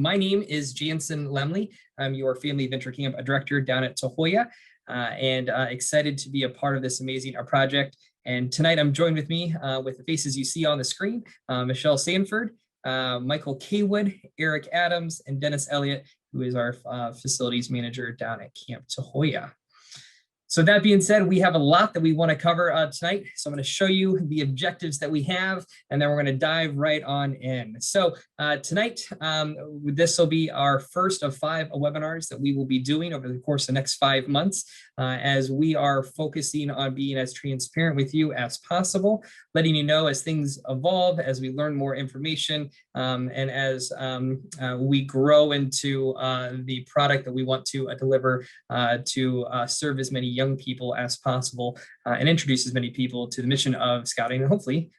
my name is Jansen Lemley. I'm your Family Adventure Camp Director down at Tahuaya, and excited to be a part of this amazing project. And tonight I'm joined with me with the faces you see on the screen, Michelle Sanford, Michael Kaywood, Eric Adams, and Dennis Elliott, who is our facilities manager down at Camp Tahuaya. So that being said, we have a lot that we want to cover tonight. So I'm going to show you the objectives that we have, and then we're going to dive right on in. So tonight, this will be our first of 5 webinars that we will be doing over the course of the next 5 months, as we are focusing on being as transparent with you as possible, letting you know as things evolve, as we learn more information, and as we grow into the product that we want to deliver to serve as many young people as possible, and introduce as many people to the mission of scouting, and hopefully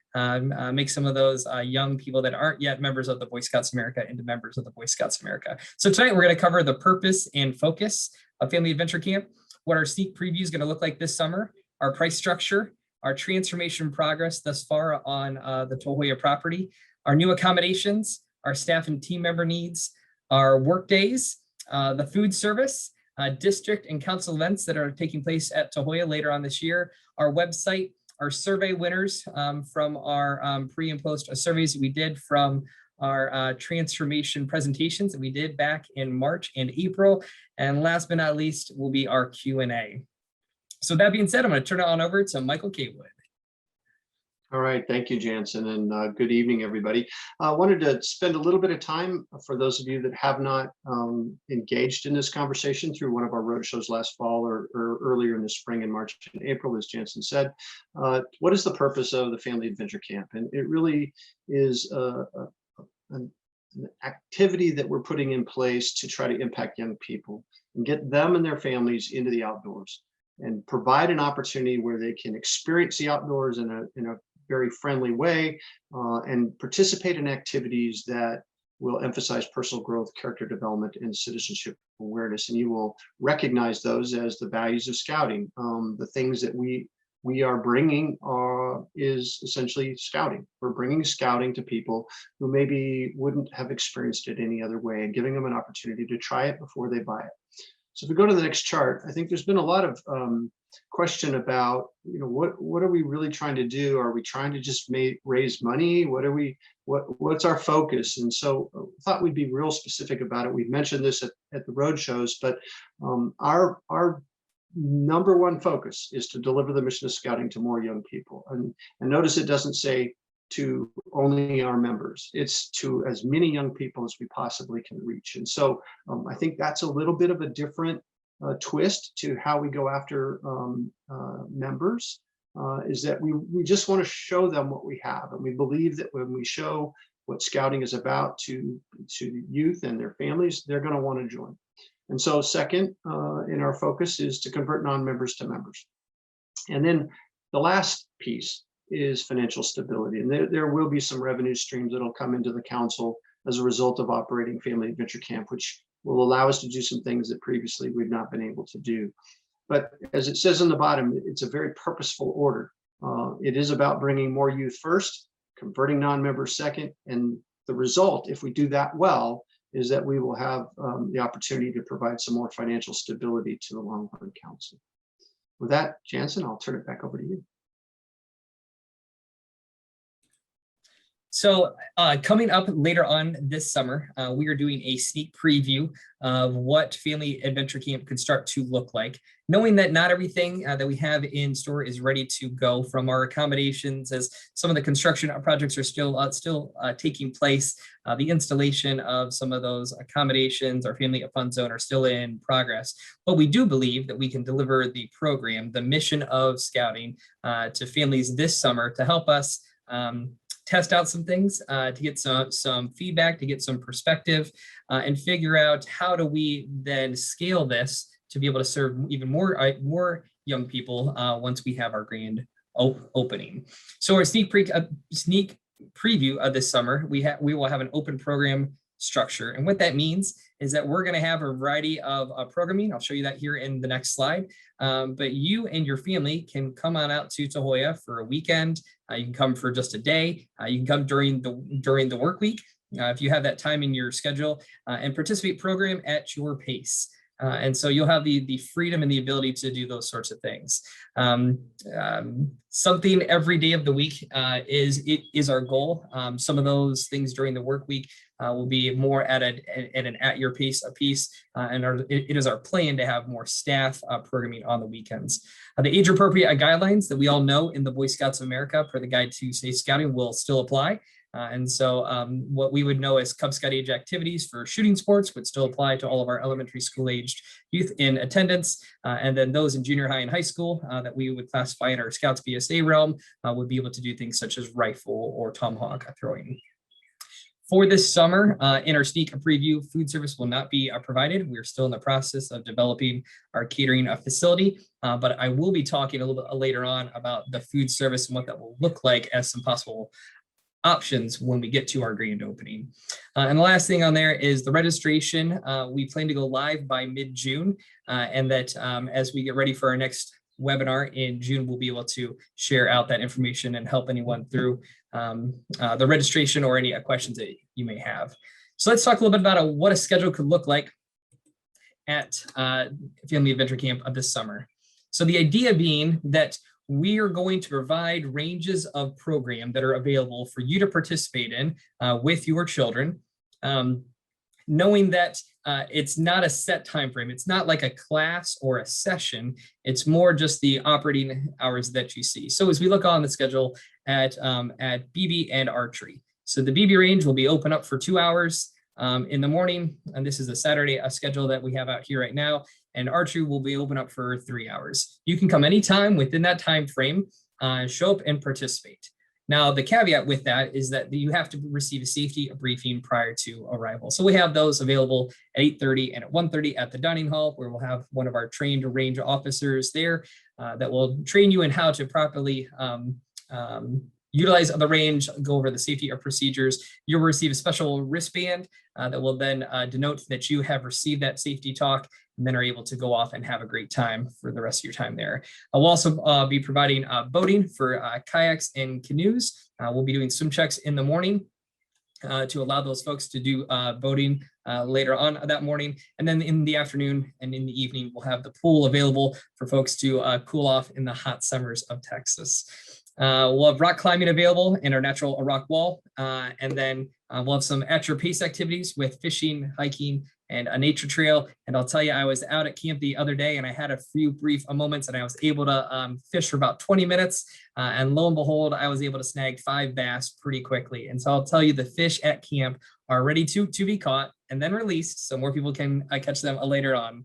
make some of those young people that aren't yet members of the Boy Scouts of America into members of the Boy Scouts of America. So tonight we're going to cover the purpose and focus of Family Adventure Camp, what our sneak preview is going to look like this summer, our price structure, our transformation progress thus far on the Tahuaya property, our new accommodations, our staff and team member needs, our work days, the food service, district and council events that are taking place at Tahuaya later on this year, our website, our survey winners from our pre and post surveys that we did from our transformation presentations that we did back in March and April, and last but not least will be our Q&A. So that being said, I'm going to turn it on over to Michael Kaywood. All right, thank you, Jansen, and good evening, everybody. I wanted to spend a little bit of time for those of you that have not engaged in this conversation through one of our roadshows last fall or earlier in the spring in March and April, as Jansen said. What is the purpose of the Family Adventure Camp? And it really is an activity that we're putting in place to try to impact young people and get them and their families into the outdoors and provide an opportunity where they can experience the outdoors in a very friendly way, and participate in activities that will emphasize personal growth, character development, and citizenship awareness. And you will recognize those as the values of scouting. The things that we are bringing is essentially scouting. We're bringing scouting to people who maybe wouldn't have experienced it any other way, and giving them an opportunity to try it before they buy it. So if we go to the next chart, I think there's been a lot of question about, what are we really trying to do? Are we trying to just raise money? What's our focus? And so I thought we'd be real specific about it. We've mentioned this at the road shows, but our number one focus is to deliver the mission of scouting to more young people. And notice it doesn't say to only our members, it's to as many young people as we possibly can reach. And so I think that's a little bit of a different twist to how we go after members, is that we just want to show them what we have. And we believe that when we show what scouting is about to youth and their families, they're going to want to join. And so second in our focus is to convert non-members to members. And then the last piece is financial stability. And there will be some revenue streams that'll come into the council as a result of operating Family Adventure Camp, which will allow us to do some things that previously we've not been able to do. But as it says on the bottom, it's a very purposeful order. It is about bringing more youth first, converting non-members second, and the result, if we do that well, is that we will have the opportunity to provide some more financial stability to the Longhorn Council. With that, Jansen, I'll turn it back over to you. So coming up later on this summer, we are doing a sneak preview of what Family Adventure Camp could start to look like, knowing that not everything that we have in store is ready to go, from our accommodations, as some of the construction projects are still taking place. The installation of some of those accommodations, our family fun zone, are still in progress. But we do believe that we can deliver the program, the mission of scouting, to families this summer to help us test out some things, to get some feedback, to get some perspective, and figure out how do we then scale this to be able to serve even more young people once we have our grand opening. So our sneak preview of this summer, we will have an open program structure. And what that means is that we're going to have a variety of programming. I'll show you that here in the next slide. But you and your family can come on out to Tahuaya for a weekend. You can come for just a day. You can come during the work week. if you have that time in your schedule, and participate program at your pace. And so you'll have the freedom and the ability to do those sorts of things. Something every day of the week is our goal. Some of those things during the work week will be more at an at your pace a piece, and it is our plan to have more staff programming on the weekends. The age appropriate guidelines that we all know in the Boy Scouts of America per the Guide to Safe Scouting will still apply. And so what we would know as Cub Scout age activities for shooting sports would still apply to all of our elementary school aged youth in attendance. And then those in junior high and high school that we would classify in our Scouts BSA realm would be able to do things such as rifle or tomahawk throwing. For this summer, in our sneak preview, food service will not be provided. We're still in the process of developing our catering facility, but I will be talking a little bit later on about the food service and what that will look like as some possible options when we get to our grand opening. And the last thing on there is the registration. We plan to go live by mid-June, and that as we get ready for our next webinar in June, we'll be able to share out that information and help anyone through the registration or any questions that you may have. So let's talk a little bit about what a schedule could look like at Family Adventure Camp of this summer. So the idea being that we are going to provide ranges of program that are available for you to participate in with your children, knowing that it's not a set time frame. It's not like a class or a session. It's more just the operating hours that you see. So as we look on the schedule at BB and archery. So the BB range will be open up for 2 hours in the morning, and this is a Saturday schedule that we have out here right now. And archery will be open up for 3 hours. You can come anytime within that time frame, show up and participate. Now, the caveat with that is that you have to receive a safety briefing prior to arrival. So we have those available at 8:30 and at 1:30 at the dining hall, where we'll have one of our trained range officers there that will train you in how to properly utilize the range, go over the safety procedures. You'll receive a special wristband that will then denote that you have received that safety talk, and then are able to go off and have a great time for the rest of your time there. We'll also be providing boating for kayaks and canoes. We'll be doing swim checks in the morning to allow those folks to do boating later on that morning. And then in the afternoon and in the evening, we'll have the pool available for folks to cool off in the hot summers of Texas. We'll have rock climbing available in our natural rock wall. And then we'll have some at your pace activities with fishing, hiking, and a nature trail. And I'll tell you, I was out at camp the other day and I had a few brief moments and I was able to fish for about 20 minutes. And lo and behold, I was able to snag 5 bass pretty quickly. And so I'll tell you, the fish at camp are ready to be caught and then released, so more people can catch them later on.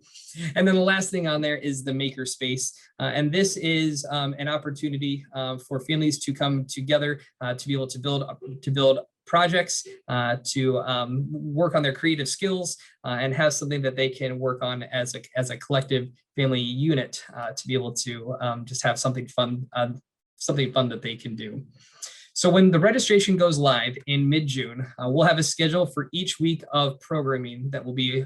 And then the last thing on there is the maker space. And this is an opportunity for families to come together to be able to build projects, to work on their creative skills, and have something that they can work on as a collective family unit to be able to just have something fun that they can do. So when the registration goes live in mid-June, we'll have a schedule for each week of programming that will be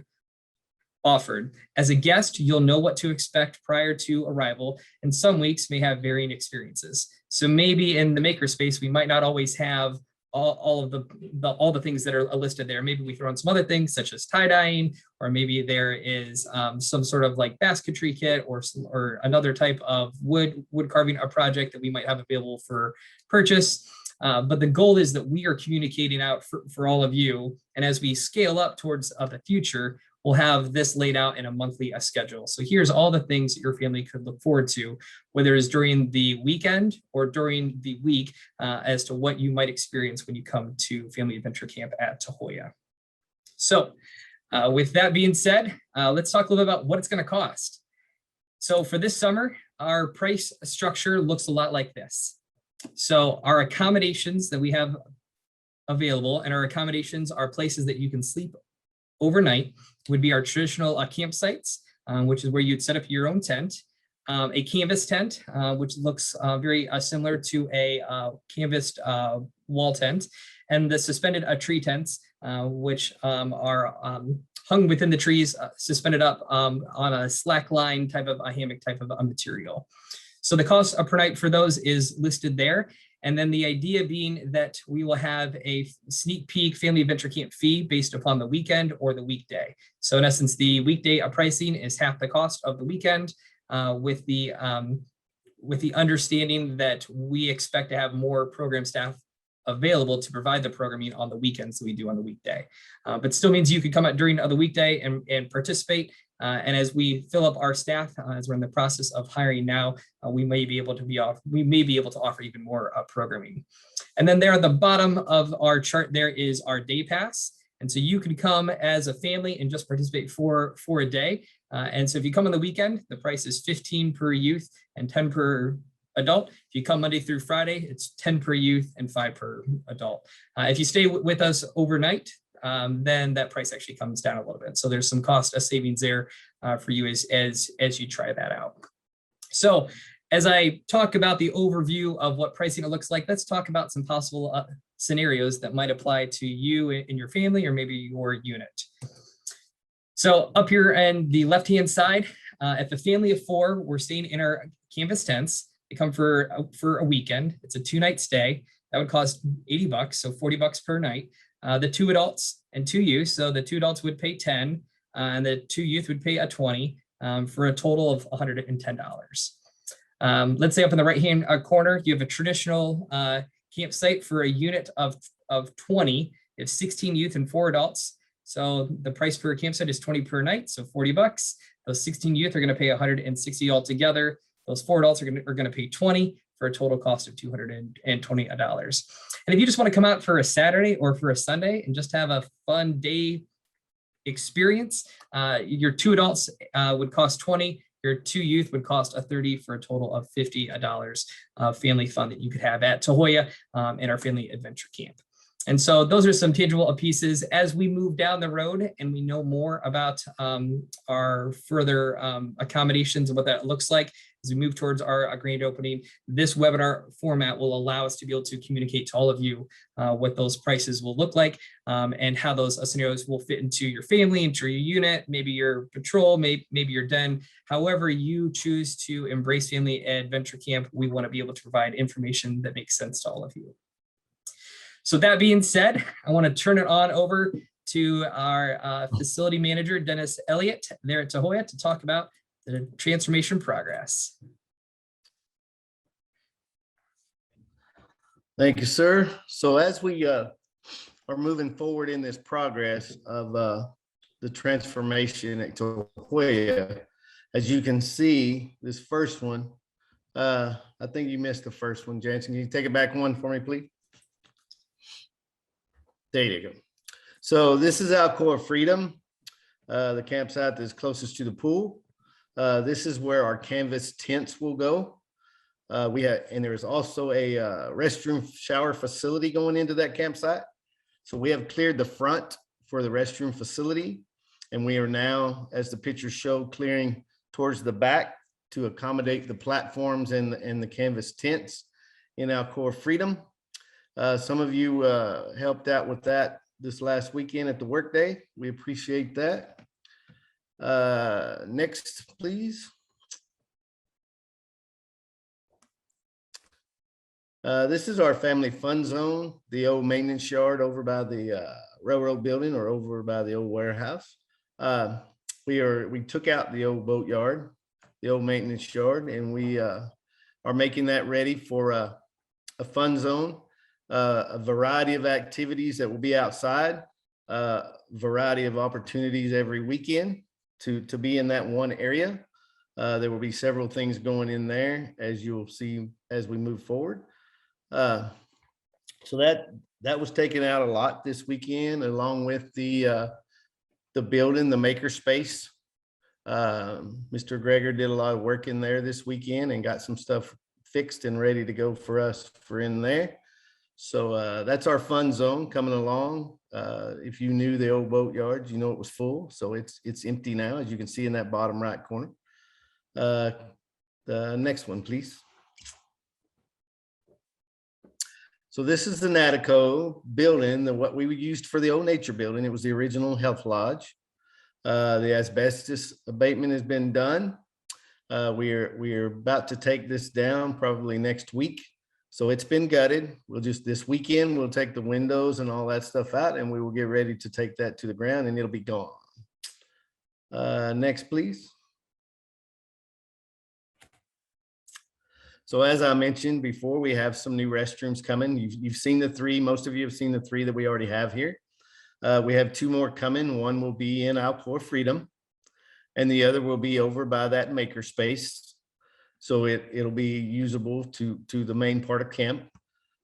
offered. As a guest, you'll know what to expect prior to arrival, and some weeks may have varying experiences. So maybe in the makerspace, we might not always have all the things that are listed there. Maybe we throw in some other things such as tie-dyeing, or maybe there is some sort of like basketry kit or another type of wood carving a project that we might have available for purchase. But the goal is that we are communicating out for all of you. And as we scale up towards the future, we'll have this laid out in a monthly schedule. So here's all the things that your family could look forward to, whether it's during the weekend or during the week, as to what you might experience when you come to Family Adventure Camp at Tahuaya. So with that being said, let's talk a little bit about what it's going to cost. So for this summer, our price structure looks a lot like this. So our accommodations that we have available, and our accommodations are places that you can sleep overnight, would be our traditional campsites, which is where you'd set up your own tent, a canvas tent, which looks very similar to a canvased wall tent, and the suspended tree tents, which are hung within the trees, suspended up on a slack line type of a hammock type of a material. So the cost per night for those is listed there. And then the idea being that we will have a sneak peek family adventure camp fee based upon the weekend or the weekday. So in essence, the weekday pricing is half the cost of the weekend, with the understanding that we expect to have more program staff available to provide the programming on the weekends that we do on the weekday. But still means you could come out during the weekday and participate. And as we fill up our staff, as we're in the process of hiring now, we may be able to offer even more programming. And then there at the bottom of our chart, there is our day pass. And so you can come as a family and just participate for a day. And so if you come on the weekend, the price is 15 per youth and 10 per adult. If you come Monday through Friday, it's 10 per youth and 5 per adult. If you stay with us overnight, then that price actually comes down a little bit. So there's some cost savings there for you as you try that out. So as I talk about the overview of what pricing looks like, let's talk about some possible scenarios that might apply to you and your family, or maybe your unit. So up here in the left-hand side, if a family of 4, we're staying in our canvas tents. They come for a weekend. It's a 2-night stay. That would cost $80, so $40 per night. The 2 adults and 2 youth. So the 2 adults would pay 10, and the 2 youth would pay a 20, for a total of $110. Let's say up in the right-hand corner, you have a traditional campsite for a unit of 20. You have 16 youth and 4 adults. So the price per campsite is 20 per night, so $40. Those 16 youth are going to pay 160 altogether. Those 4 adults are going to pay 20 for a total cost of $220. And if you just want to come out for a Saturday or for a Sunday and just have a fun day experience, your 2 adults would cost 20. Your 2 youth would cost a 30 for a total of $50 family fun that you could have at Tahuaya in our family adventure camp. And so those are some tangible pieces. As we move down the road and we know more about our further accommodations and what that looks like, as we move towards our grand opening, this webinar format will allow us to be able to communicate to all of you what those prices will look like, and how those scenarios will fit into your family, into your unit, maybe your patrol, maybe your den. However you choose to embrace family adventure camp, we want to be able to provide information that makes sense to all of you. So that being said, I want to turn it on over to our facility manager, Dennis Elliott, there at Tahuaya, to talk about the transformation progress. Thank you, sir. So as we are moving forward in this progress of the transformation at Tahuaya, as you can see, this first one, I think you missed the first one, Jansen. Can you take it back one for me, please? There you go. So this is Alcoa Freedom, the campsite that's closest to the pool. This is where our canvas tents will go. And there is also a restroom shower facility going into that campsite. So we have cleared the front for the restroom facility, and we are now, as the pictures show, clearing towards the back to accommodate the platforms and the canvas tents in Alcoa Freedom. Some of you helped out with that this last weekend at the workday. We appreciate that. Next, please. This is our family fun zone, the old maintenance yard over by the railroad building, or over by the old warehouse. We took out the old boat yard, the old maintenance yard, and we are making that ready for a fun zone. A variety of activities that will be outside, variety of opportunities every weekend to be in that one area. There will be several things going in there, as you'll see as we move forward. So that was taken out a lot this weekend, along with the building, the maker space. Mr. Greger did a lot of work in there this weekend and got some stuff fixed and ready to go for us for in there. So that's our fun zone coming along. If you knew the old boat yards, you know it was full. So it's empty now, as you can see in that bottom right corner. The next one, please. So this is the NatEco building, what we used for the old nature building. It was the original health lodge. The asbestos abatement has been done. We are about to take this down probably next week. So it's been gutted. We'll just, this weekend, we'll take the windows and all that stuff out, and we will get ready to take that to the ground, and it'll be gone. Next, please. So as I mentioned before, we have some new restrooms coming. You've seen the three. Most of you have seen the three that we already have here. We have two more coming. One will be in Alcoa Freedom, and the other will be over by that maker space. So it'll be usable to the main part of camp.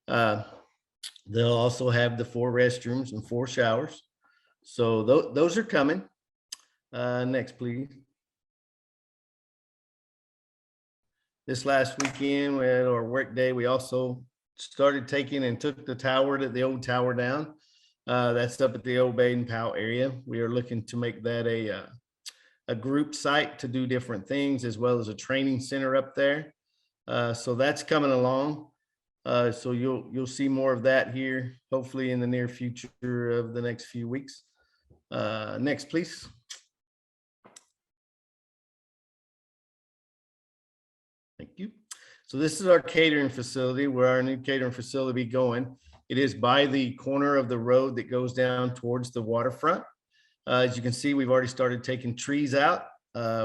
They'll also have the 4 restrooms and 4 showers. So those are coming. Next, please. This last weekend, we had our work day. We also started taking and took the old tower down. That's up at the old Baden Powell area. We are looking to make that a group site to do different things, as well as a training center up there. So that's coming along. So you'll see more of that here, hopefully in the near future of the next few weeks. Next, please. Thank you. So this is our catering facility, where our new catering facility will be going. It is by the corner of the road that goes down towards the waterfront. As you can see, we've already started taking trees out.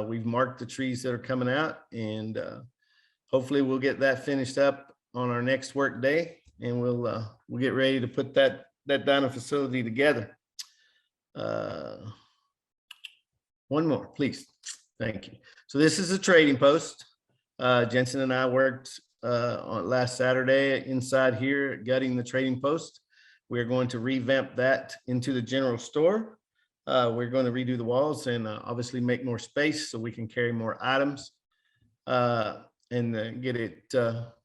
We've marked the trees that are coming out, and hopefully we'll get that finished up on our next work day, and we'll get ready to put that dining facility together. One more, please. Thank you. So this is a trading post. Jensen and I worked on last Saturday inside here, gutting the trading post. We're going to revamp that into the general store. We're going to redo the walls and obviously make more space so we can carry more items and get it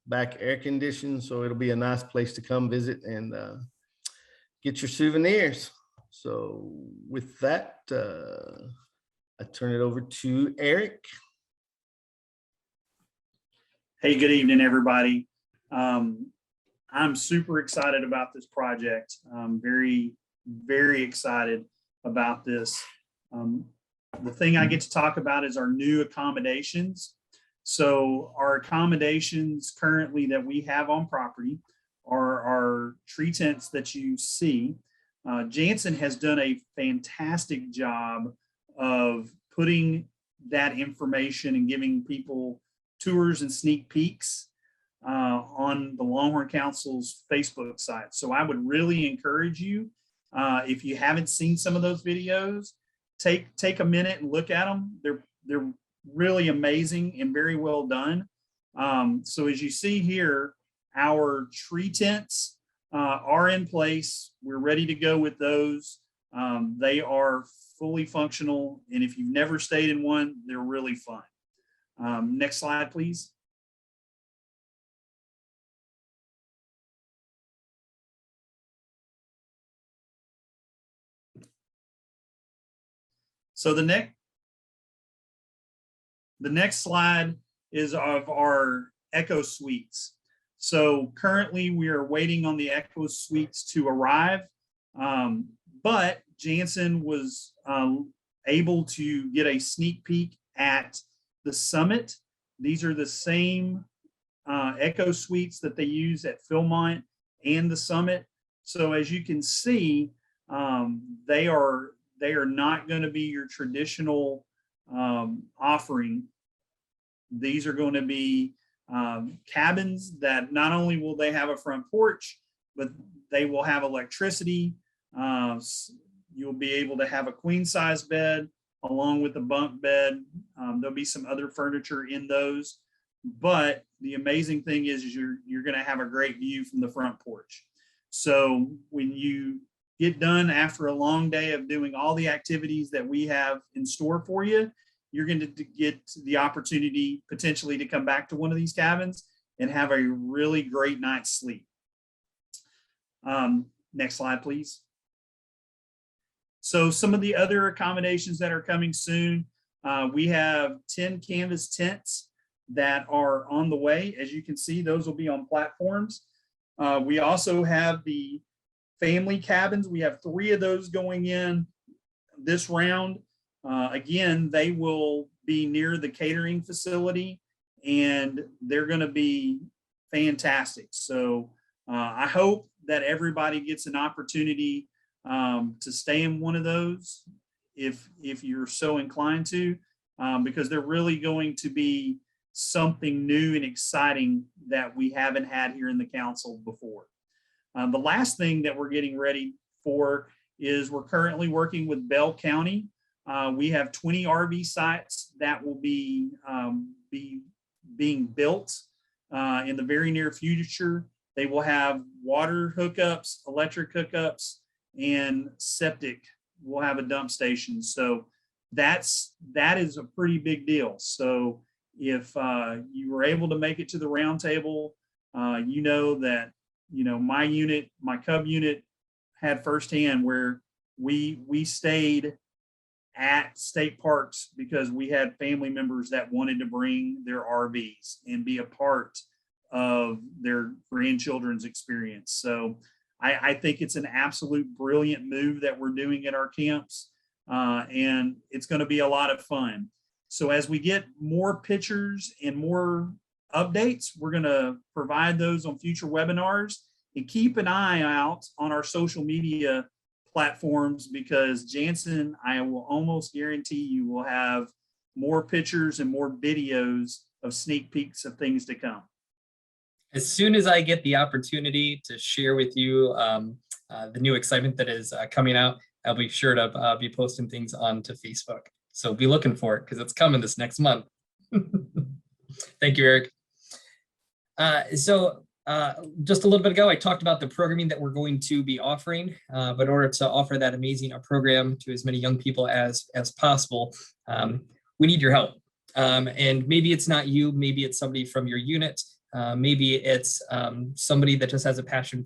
back air conditioned. So it'll be a nice place to come visit and get your souvenirs. So with that, I turn it over to Eric. Hey, good evening, everybody. I'm super excited about this project. I'm very, very excited about this. The thing I get to talk about is our new accommodations. So our accommodations currently that we have on property are our tree tents that you see. Jansen has done a fantastic job of putting that information and giving people tours and sneak peeks on the Longhorn Council's Facebook site. So I would really encourage you, if you haven't seen some of those videos, take a minute and look at them. They're really amazing and very well done. So as you see here, our tree tents are in place. We're ready to go with those. They are fully functional, and if you've never stayed in one, they're really fun. Next slide, please. So the next slide is of our Echo Suites. So currently we are waiting on the Echo Suites to arrive, but Jansen was able to get a sneak peek at the Summit. These are the same Echo Suites that they use at Philmont and the Summit. So as you can see, they are not going to be your traditional offering. These are going to be cabins that not only will they have a front porch, but they will have electricity. You'll be able to have a queen size bed along with the bunk bed. There'll be some other furniture in those, but the amazing thing is you're going to have a great view from the front porch. So when you get done after a long day of doing all the activities that we have in store for you, you're going to get the opportunity potentially to come back to one of these cabins and have a really great night's sleep. Next slide, please. So some of the other accommodations that are coming soon, we have 10 canvas tents that are on the way. As you can see, those will be on platforms. We also have the family cabins. We have 3 of those going in this round. Again, they will be near the catering facility, and they're going to be fantastic. So I hope that everybody gets an opportunity to stay in one of those if you're so inclined to, because they're really going to be something new and exciting that we haven't had here in the council before. The last thing that we're getting ready for is we're currently working with Bell County. We have 20 RV sites that will be being built in the very near future. They will have water hookups, electric hookups, and septic. We'll have a dump station. So that is a pretty big deal. So if you were able to make it to the roundtable, you know that, you know, my unit, my Cub unit had firsthand where we stayed at state parks because we had family members that wanted to bring their RVs and be a part of their grandchildren's experience. So I think it's an absolute brilliant move that we're doing at our camps, and it's going to be a lot of fun. So as we get more pictures and more updates, we're going to provide those on future webinars, and keep an eye out on our social media platforms, because Jansen, I will almost guarantee you will have more pictures and more videos of sneak peeks of things to come. As soon as I get the opportunity to share with you the new excitement that is coming out, I'll be sure to be posting things onto Facebook. So be looking for it because it's coming this next month. Thank you, Eric. Just a little bit ago, I talked about the programming that we're going to be offering, but in order to offer that amazing program to as many young people as possible, we need your help. And maybe it's not you, maybe it's somebody from your unit, maybe it's somebody that just has a passion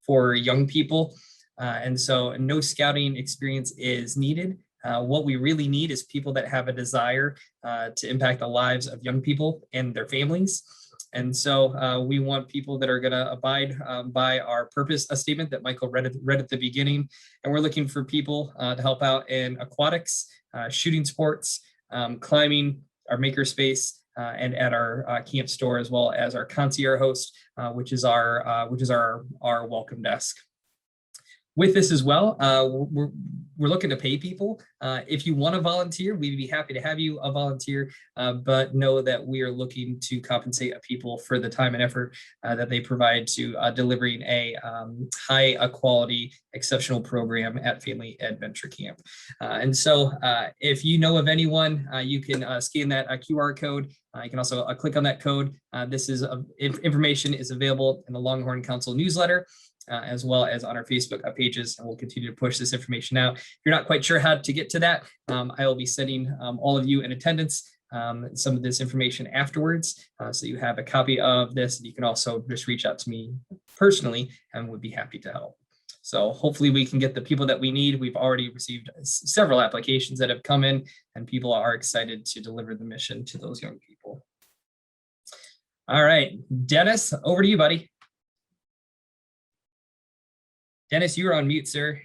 for young people. And so no scouting experience is needed. What we really need is people that have a desire to impact the lives of young people and their families. And so we want people that are going to abide by our purpose statement that Michael read at the beginning. And we're looking for people to help out in aquatics, shooting sports, climbing, our makerspace, and at our camp store, as well as our concierge host, which is our welcome desk. With this as well, we're looking to pay people. If you want to volunteer, we'd be happy to have you volunteer, but know that we are looking to compensate people for the time and effort that they provide to delivering a high quality, exceptional program at Family Adventure Camp. And so if you know of anyone, you can scan that QR code. You can also click on that code. This is information is available in the Longhorn Council newsletter, as well as on our Facebook pages, and we'll continue to push this information out. If you're not quite sure how to get to that, I will be sending all of you in attendance some of this information afterwards, so you have a copy of this. You can also just reach out to me personally and would be happy to help. So hopefully we can get the people that we need. We've already received several applications that have come in, and people are excited to deliver the mission to those young people. All right, Dennis, over to you, buddy. Dennis, you're on mute, sir.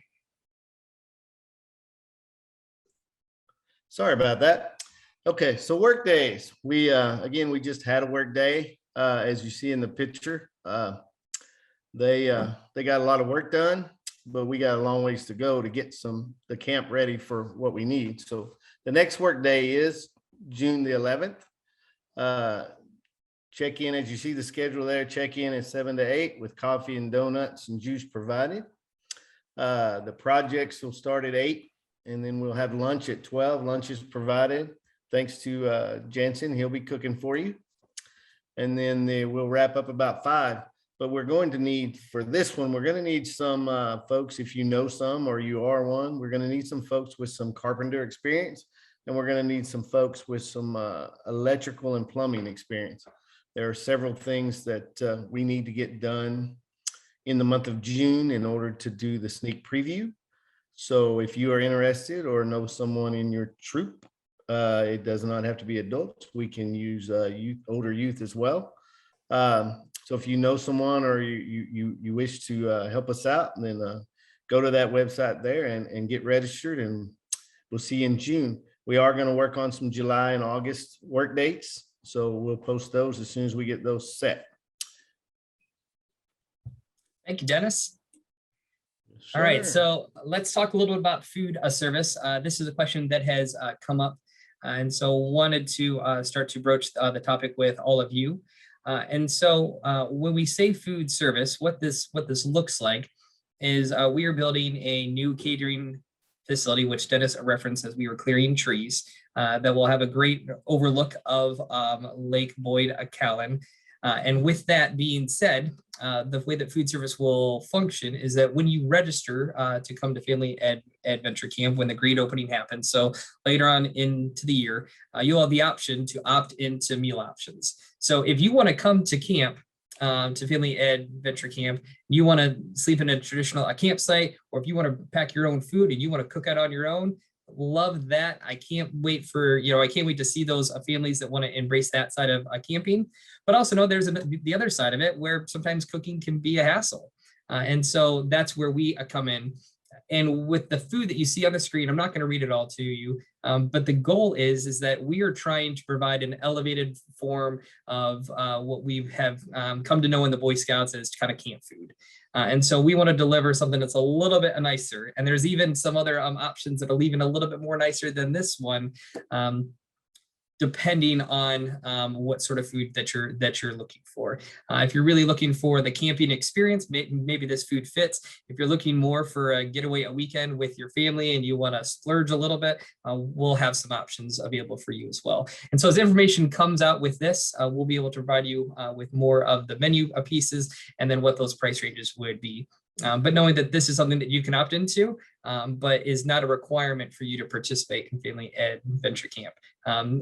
Sorry about that. Okay, so work days. We again, we just had a work day, as you see in the picture. They got a lot of work done, but we got a long ways to go to get the camp ready for what we need. So the next work day is June the 11th. Check in, as you see the schedule there, check in at 7 to 8 with coffee and donuts and juice provided. The projects will start at 8, and then we'll have lunch at 12. Lunch is provided thanks to Jansen. He'll be cooking for you. And then we'll wrap up about 5. But we're going to need, for this one, we're going to need some folks, if you know some or you are one, we're going to need some folks with some carpenter experience, and we're going to need some folks with some electrical and plumbing experience. There are several things that we need to get done in the month of June in order to do the sneak preview. So if you are interested or know someone in your troop, it does not have to be adults. We can use older youth as well. So if you know someone or you wish to help us out, then go to that website there and get registered, and we'll see you in June. We are going to work on some July and August work dates, so we'll post those as soon as we get those set. Thank you, Dennis. All Sure. right, so let's talk a little bit about food service. This is a question that has come up, and so wanted to start to broach the topic with all of you. And so when we say food service, what this looks like is we are building a new catering facility, which Dennis referenced as we were clearing trees, that will have a great overlook of Lake Boyd Callan. And with that being said, the way that food service will function is that when you register to come to Family Adventure Camp, when the great opening happens, so later on into the year, you'll have the option to opt into meal options. So if you want to come to camp, to Family Adventure Camp, you want to sleep in a traditional campsite, or if you want to pack your own food and you want to cook out on your own, love that. I can't wait for, I can't wait to see those families that want to embrace that side of camping. But also know there's the other side of it where sometimes cooking can be a hassle. And so that's where we come in. And with the food that you see on the screen, I'm not going to read it all to you, but the goal is that we are trying to provide an elevated form of what we have come to know in the Boy Scouts as kind of camp food. And so we want to deliver something that's a little bit nicer. And there's even some other options that are even a little bit more nicer than this one, depending on what sort of food that you're looking for. If you're really looking for the camping experience, maybe this food fits. If you're looking more for a getaway, a weekend with your family, and you want to splurge a little bit, we'll have some options available for you as well. And so as information comes out with this, we'll be able to provide you with more of the menu pieces and then what those price ranges would be. But knowing that this is something that you can opt into, but is not a requirement for you to participate in Family Adventure Camp.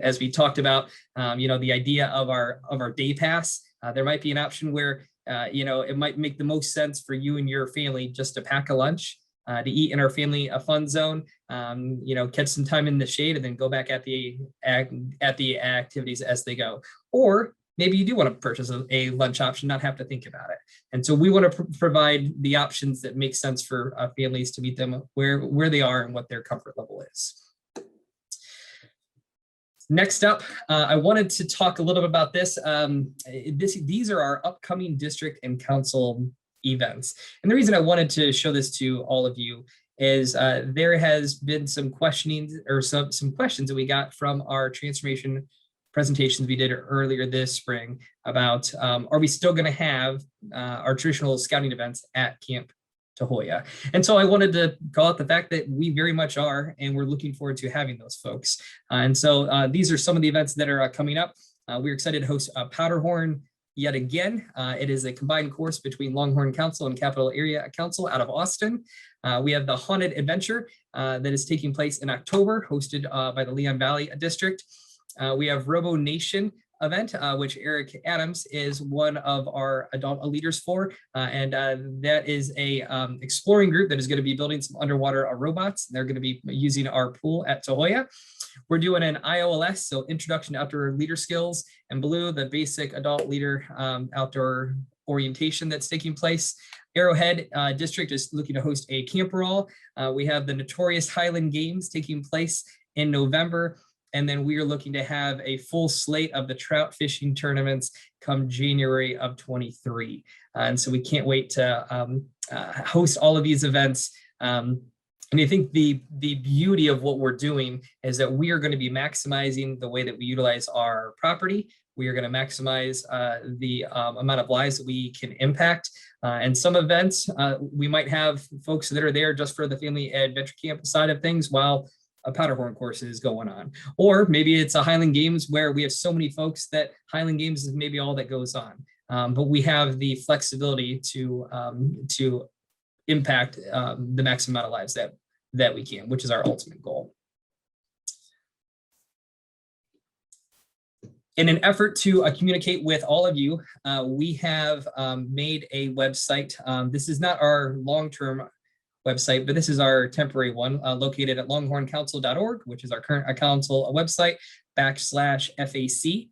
As we talked about, the idea of our day pass, there might be an option where, it might make the most sense for you and your family just to pack a lunch, to eat in our family fun zone, catch some time in the shade and then go back at the activities as they go. Or maybe you do want to purchase a lunch option, not have to think about it. And so we want to provide the options that make sense for families to meet them where they are and what their comfort level is. Next up, I wanted to talk a little bit about this. These are our upcoming district and council events. And the reason I wanted to show this to all of you is there has been some questioning or some questions that we got from our transformation presentations we did earlier this spring about are we still going to have our traditional scouting events at Camp Tahuaya? And so I wanted to call out the fact that we very much are, and we're looking forward to having those folks. And so these are some of the events that are coming up. We're excited to host Powderhorn yet again. It is a combined course between Longhorn Council and Capital Area Council out of Austin. We have the Haunted Adventure that is taking place in October, hosted by the Leon Valley District. We have Robo Nation event, which Eric Adams is one of our adult leaders for, and that is a exploring group that is going to be building some underwater robots. They're going to be using our pool at Tahuaya. We're doing an IOLS, so Introduction to Outdoor Leader Skills, and Blue, the basic adult leader outdoor orientation that's taking place. Arrowhead District is looking to host a camp crawl. We have the Notorious Highland Games taking place in November. And then we are looking to have a full slate of the trout fishing tournaments come January of 23. And so we can't wait to host all of these events. And I think the beauty of what we're doing is that we are going to be maximizing the way that we utilize our property. We are going to maximize the amount of lives that we can impact. And some events, we might have folks that are there just for the Family Adventure Camp side of things, while a Powderhorn course is going on. Or maybe it's a Highland Games where we have so many folks that Highland Games is maybe all that goes on. But we have the flexibility to impact the maximum amount of lives that we can, which is our ultimate goal. In an effort to communicate with all of you, we have made a website. This is not our long-term website, but this is our temporary one located at longhorncouncil.org, which is our current council website, /FAC.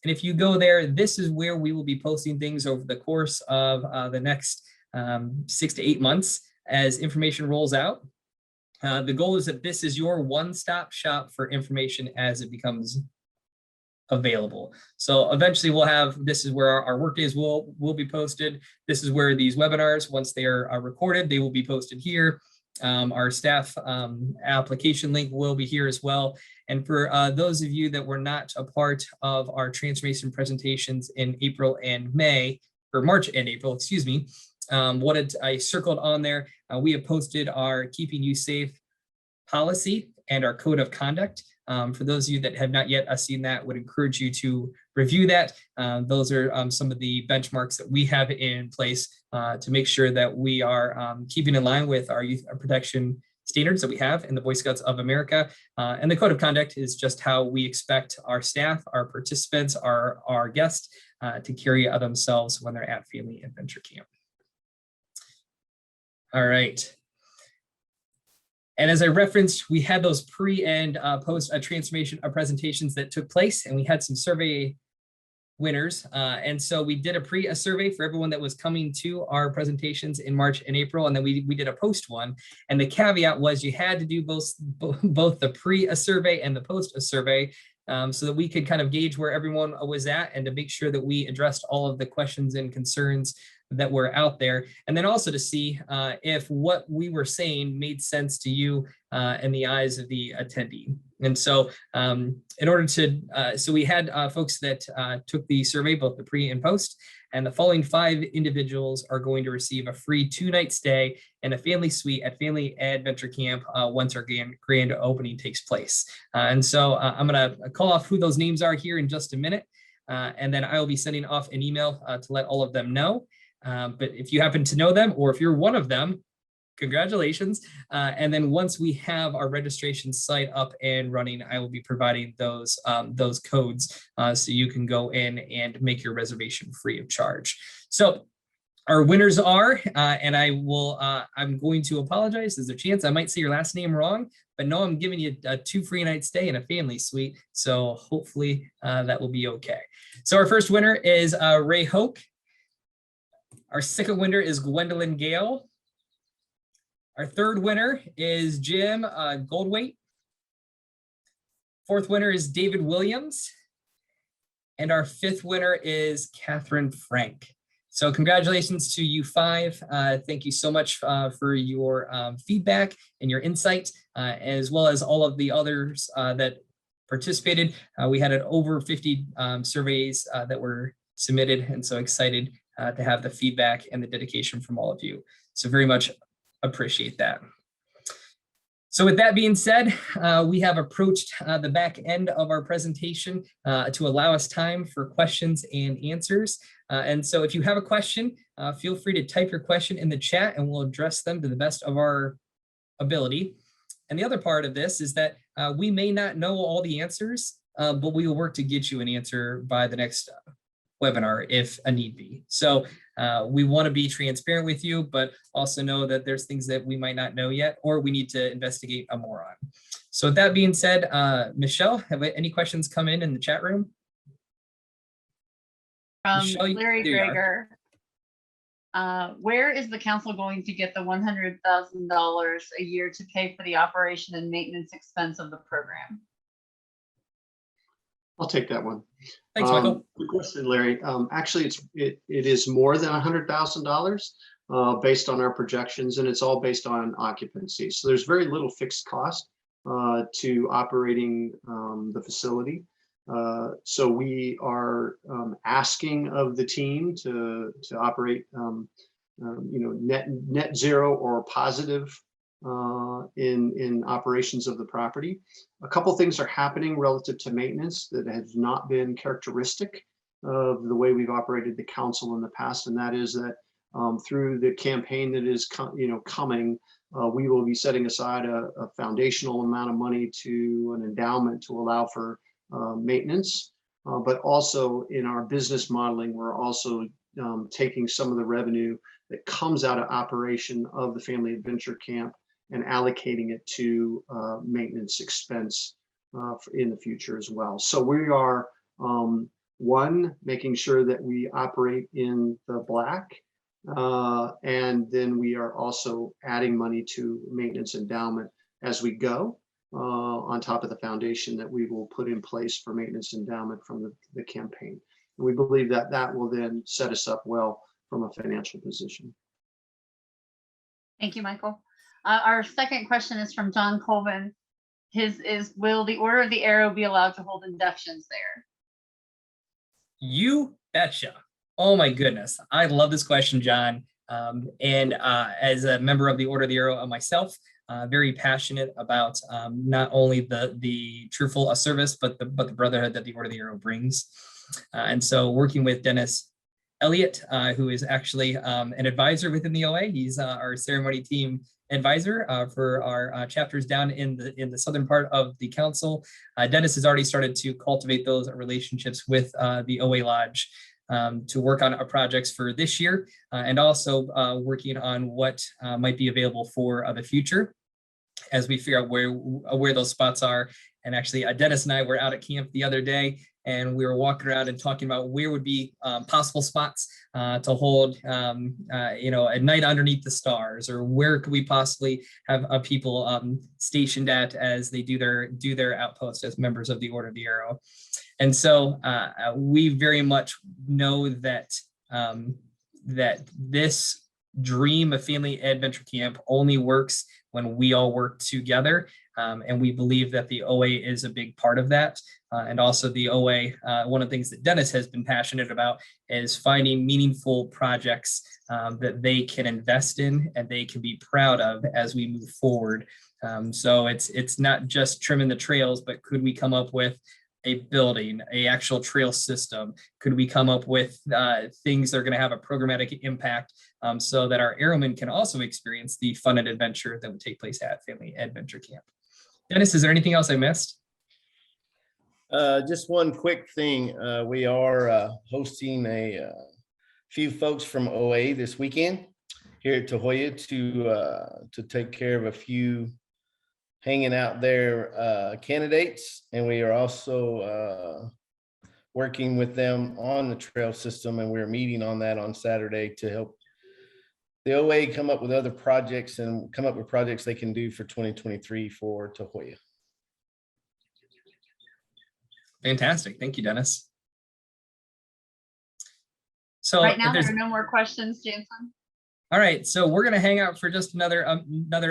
And if you go there, this is where we will be posting things over the course of the next 6 to 8 months as information rolls out. The goal is that this is your one-stop shop for information as it becomes available. So eventually we'll have, this is where our work days will be posted. This is where these webinars, once they are recorded, they will be posted here. Our staff application link will be here as well. And for those of you that were not a part of our transformation presentations in April and May, or March and April, excuse me, I circled on there, we have posted our Keeping You Safe policy and our code of conduct. For those of you that have not yet seen that, would encourage you to review that. Those are some of the benchmarks that we have in place to make sure that we are keeping in line with our youth protection standards that we have in the Boy Scouts of America. And the code of conduct is just how we expect our staff, our participants, our guests to carry themselves when they're at Family Adventure Camp. All right. And as I referenced, we had those pre and post transformation presentations that took place, and we had some survey winners. And so we did a survey for everyone that was coming to our presentations in March and April, and then we did a post one. And the caveat was you had to do both the pre-survey and the post-survey so that we could kind of gauge where everyone was at and to make sure that we addressed all of the questions and concerns that were out there, and then also to see if what we were saying made sense to you in the eyes of the attendee. And so in order to, so we had folks that took the survey, both the pre and post, and the following 5 individuals are going to receive a free 2-night stay in a family suite at Family Adventure Camp once our grand opening takes place. And so I'm gonna call off who those names are here in just a minute, and then I will be sending off an email to let all of them know. But if you happen to know them, or if you're one of them, congratulations. And then once we have our registration site up and running, I will be providing those codes so you can go in and make your reservation free of charge. So our winners are, and I'm going to apologize. There's a chance I might say your last name wrong, but no, I'm giving you a 2 free night stay in a family suite. So hopefully that will be okay. So our first winner is Ray Hoke. Our second winner is Gwendolyn Gale. Our third winner is Jim Goldwaite. Fourth winner is David Williams. And our fifth winner is Catherine Frank. So congratulations to you 5. Thank you so much for your feedback and your insight, as well as all of the others that participated. We had over 50 surveys that were submitted, and so excited to have the feedback and the dedication from all of you. So very much appreciate that. So with that being said, we have approached the back end of our presentation to allow us time for questions and answers. And so if you have a question, feel free to type your question in the chat and we'll address them to the best of our ability. And the other part of this is that we may not know all the answers, but we will work to get you an answer by the next webinar if a need be. So we want to be transparent with you, but also know that there's things that we might not know yet, or we need to investigate more on. So with that being said, Michelle, have any questions come in the chat room? From Larry Greger. Where is the council going to get the $100,000 a year to pay for the operation and maintenance expense of the program? I'll take that one. Thanks, Michael. Good question, Larry. Actually, it is more than $100,000 based on our projections, and it's all based on occupancy. So there's very little fixed cost to operating the facility. So we are asking of the team to operate, net zero or positive in operations of the property. A couple things are happening relative to maintenance that has not been characteristic of the way we've operated the council in the past, and that is that through the campaign that is coming, we will be setting aside a foundational amount of money to an endowment to allow for maintenance, but also in our business modeling, we're also taking some of the revenue that comes out of operation of the Family Adventure Camp and allocating it to maintenance expense in the future as well. So we are, one, making sure that we operate in the black, and then we are also adding money to maintenance endowment as we go. on top of the foundation that we will put in place for maintenance endowment from the campaign. And we believe that that will then set us up well from a financial position. Thank you, Michael. Our second question is from John Colvin. His is, will the Order of the Arrow be allowed to hold inductions there? You betcha. Oh my goodness. I love this question, John. As a member of the Order of the Arrow myself, very passionate about not only the truthful service, but the brotherhood that the Order of the Arrow brings. And so working with Dennis Elliott, who is actually an advisor within the OA. He's our ceremony team advisor for our chapters down in the southern part of the council. Dennis has already started to cultivate those relationships with the OA Lodge to work on our projects for this year, and also working on what might be available for the future as we figure out where those spots are. And actually, Dennis and I were out at camp the other day, and we were walking around and talking about where would be possible spots to hold, a night underneath the stars, or where could we possibly have people stationed at as they do their outpost as members of the Order of the Arrow. And so we very much know that that this dream of family adventure camp only works when we all work together. And we believe that the OA is a big part of that. And also the OA, one of the things that Dennis has been passionate about is finding meaningful projects that they can invest in and they can be proud of as we move forward. So it's not just trimming the trails, but could we come up with a building, a actual trail system? Could we come up with things that are going to have a programmatic impact so that our airmen can also experience the fun and adventure that would take place at Family Adventure Camp? Dennis, is there anything else I missed? Just one quick thing. We are hosting a few folks from OA this weekend here at Tahuaya to take care of a few hanging out there candidates, and we are also working with them on the trail system, and we're meeting on that on Saturday to help the OA come up with other projects and come up with projects they can do for 2023 for Tahuaya. Fantastic. Thank you, Dennis. So Right now, there are no more questions, Jansen. All right, so we're going to hang out for just another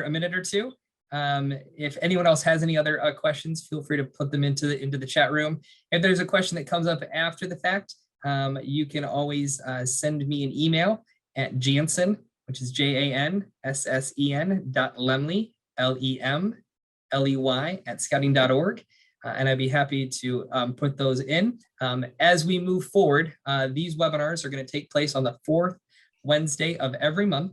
minute or two. If anyone else has any other questions, feel free to put them into the chat room. If there's a question that comes up after the fact, you can always send me an email at Jansen, which is JANSSEN.Lemley, LEMLEY @scouting.org. And I'd be happy to put those in. As we move forward, these webinars are going to take place on the 4th Wednesday of every month.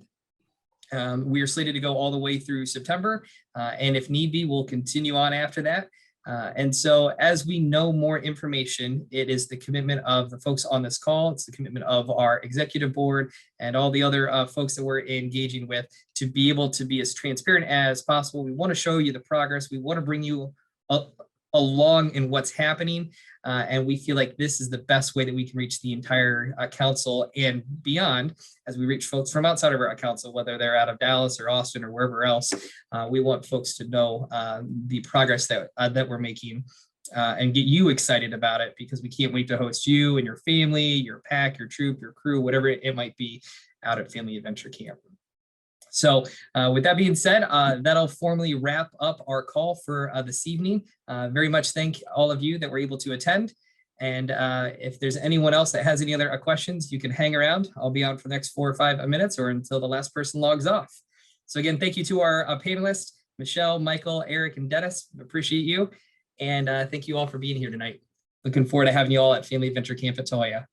We are slated to go all the way through September, and if need be, we'll continue on after that. And so as we know more information, it is the commitment of the folks on this call, it's the commitment of our executive board and all the other folks that we're engaging with to be able to be as transparent as possible. We want to show you the progress. We want to bring you along in what's happening. And we feel like this is the best way that we can reach the entire council and beyond as we reach folks from outside of our council, whether they're out of Dallas or Austin or wherever else. We want folks to know the progress that we're making and get you excited about it, because we can't wait to host you and your family, your pack, your troop, your crew, whatever it might be out at Family Adventure Camp. So with that being said, that'll formally wrap up our call for this evening. Very much thank all of you that were able to attend. And if there's anyone else that has any other questions, you can hang around. I'll be on for the next 4 or 5 minutes or until the last person logs off. So again, thank you to our panelists, Michelle, Michael, Eric, and Dennis. Appreciate you. And thank you all for being here tonight. Looking forward to having you all at Family Adventure Camp at Tahuaya.